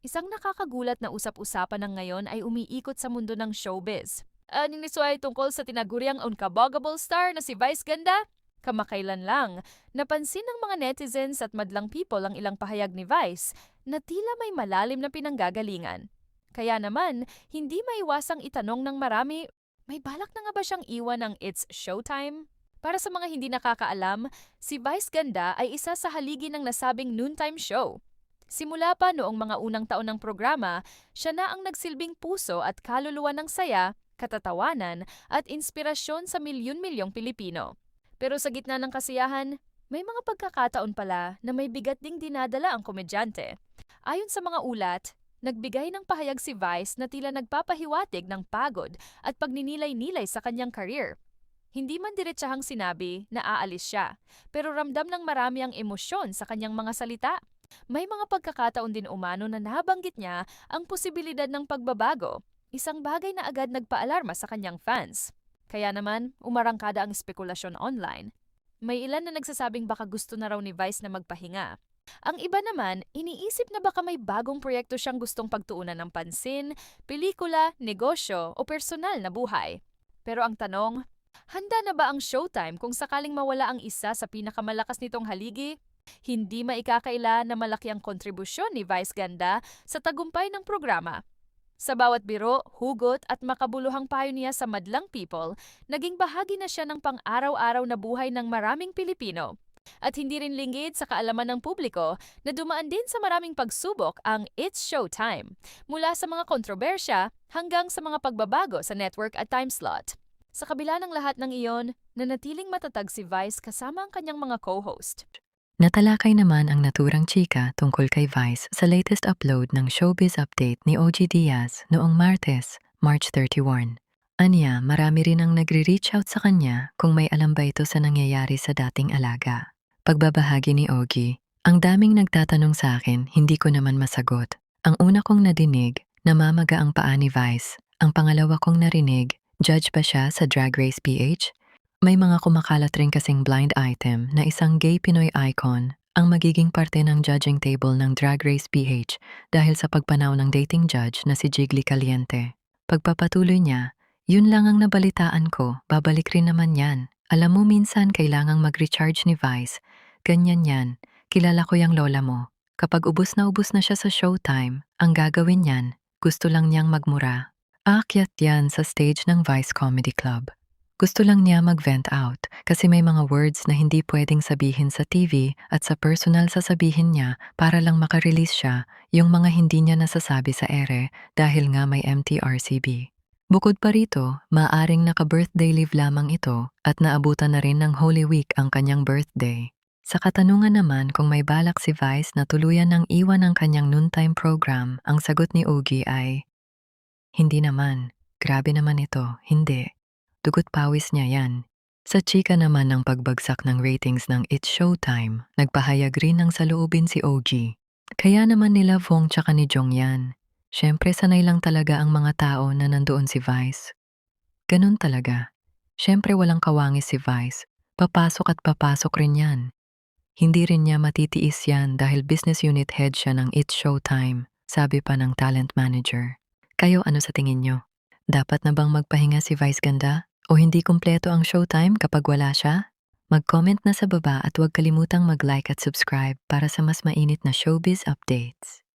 Isang nakakagulat na usap-usapan ng ngayon ay umiikot sa mundo ng showbiz. Niniso ay tungkol sa tinaguriang unkabogable star na si Vice Ganda. Kamakailan lang, napansin ng mga netizens at madlang people ang ilang pahayag ni Vice na tila may malalim na pinanggagalingan. Kaya naman, hindi maiwasang itanong ng marami, may balak na nga ba siyang iwan ng It's Showtime? Para sa mga hindi nakakaalam, si Vice Ganda ay isa sa haligi ng nasabing noontime show. Simula pa noong mga unang taon ng programa, siya na ang nagsilbing puso at kaluluwa ng saya, katatawanan at inspirasyon sa milyon-milyong Pilipino. Pero sa gitna ng kasiyahan, may mga pagkakataon pala na may bigat ding dinadala ang komedyante. Ayon sa mga ulat, nagbigay ng pahayag si Vice na tila nagpapahiwatig ng pagod at pagninilay-nilay sa kanyang career. Hindi man diretsahang sinabi na aalis siya, pero ramdam ng marami ang emosyon sa kanyang mga salita. May mga pagkakataon din umano na nabanggit niya ang posibilidad ng pagbabago, isang bagay na agad nagpaalarma sa kanyang fans. Kaya naman, umarangkada ang spekulasyon online. May ilan na nagsasabing baka gusto na raw ni Vice na magpahinga. Ang iba naman, iniisip na baka may bagong proyekto siyang gustong pagtuunan ng pansin, pelikula, negosyo o personal na buhay. Pero ang tanong, handa na ba ang Showtime kung sakaling mawala ang isa sa pinakamalakas nitong haligi? Hindi maikakaila na malaki ang kontribusyon ni Vice Ganda sa tagumpay ng programa. Sa bawat biro, hugot at makabuluhang payo niya sa madlang people, naging bahagi na siya ng pang-araw-araw na buhay ng maraming Pilipino. At hindi rin linggid sa kaalaman ng publiko na dumaan din sa maraming pagsubok ang It's Showtime, mula sa mga kontrobersya hanggang sa mga pagbabago sa network at time slot. Sa kabila ng lahat ng iyon, nanatiling matatag si Vice kasama ang kanyang mga co-host. Natalakay naman ang naturang chika tungkol kay Vice sa latest upload ng Showbiz Update ni OG Diaz noong Martes, March 31. Anya, marami rin ang nagre-reach out sa kanya kung may alam ba ito sa nangyayari sa dating alaga. Pagbabahagi ni Ogie, ang daming nagtatanong sa akin, hindi ko naman masagot. Ang una kong nadinig, namamaga ang paa ni Vice. Ang pangalawa kong narinig, judge ba siya sa Drag Race PH? May mga kumakalat rin kasing blind item na isang gay Pinoy icon ang magiging parte ng judging table ng Drag Race PH dahil sa pagpanaw ng dating judge na si Jiggly Caliente. Pagpapatuloy niya, yun lang ang nabalitaan ko, babalik rin naman yan. Alam mo minsan kailangang mag-recharge ni Vice. Ganyan yan, kilala ko yung lola mo. Kapag ubos na siya sa Showtime, ang gagawin niyan, gusto lang niyang magmura. Aakyat yan sa stage ng Vice Comedy Club. Gusto lang niya mag-vent out kasi may mga words na hindi pwedeng sabihin sa TV at sa personal sasabihin niya para lang makarelease siya yung mga hindi niya nasasabi sa ere dahil nga may MTRCB. Bukod pa rito, maaring naka-birthday leave lamang ito at naabutan na rin ng Holy Week ang kanyang birthday. Sa katanungan naman kung may balak si Vice na tuluyan ng iwan ang kanyang noontime program, ang sagot ni Ogie ay, hindi naman. Grabe naman ito, hindi. Dugot pawis niya yan. Sa chika naman ng pagbagsak ng ratings ng It's Showtime, nagpahayag rin ng saloobin si OG. Kaya naman nila Vong tsaka ni Jong yan. Siyempre sanay lang talaga ang mga tao na nandoon si Vice. Ganun talaga. Siyempre walang kawangis si Vice. Papasok at papasok rin yan. Hindi rin niya matitiis yan dahil business unit head siya ng It's Showtime, sabi pa ng talent manager. Kayo ano sa tingin nyo? Dapat na bang magpahinga si Vice Ganda? O hindi kumpleto ang Showtime kapag wala siya? Mag-comment na sa baba at huwag kalimutang mag-like at subscribe para sa mas mainit na showbiz updates.